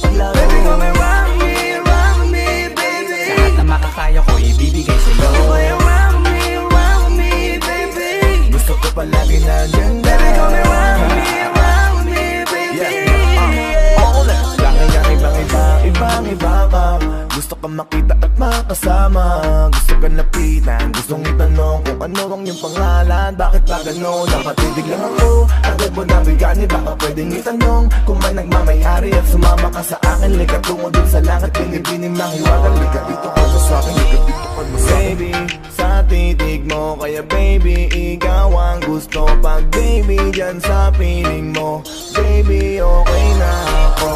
makipaglaro. Baby, come and rock me, baby. Lahat na makakaya ko ibibigay sa'yo. Come and rock me, baby. Gusto ko palagi nandyan na. Baby, come and rock me, baby. Nangyayari bang ibang iba pa? Gusto ka makita at makasama. Gusto ka lapitan, gustong itanong kung ano ang iyong pangalan. Bakit ba gano'n? Napatidig lang ako. Agad mo nabigani, baka pwedeng itanong kung may nagmamayari at sumama ka sa akin. Lika tungo dun sa langit, binibining mahiwagan. Lika dito ka sa akin, lika dito ka sa akin. Baby, sa titig mo, kaya baby, ikaw ang gusto. Pag baby, dyan sa piling mo, baby, okay na ako.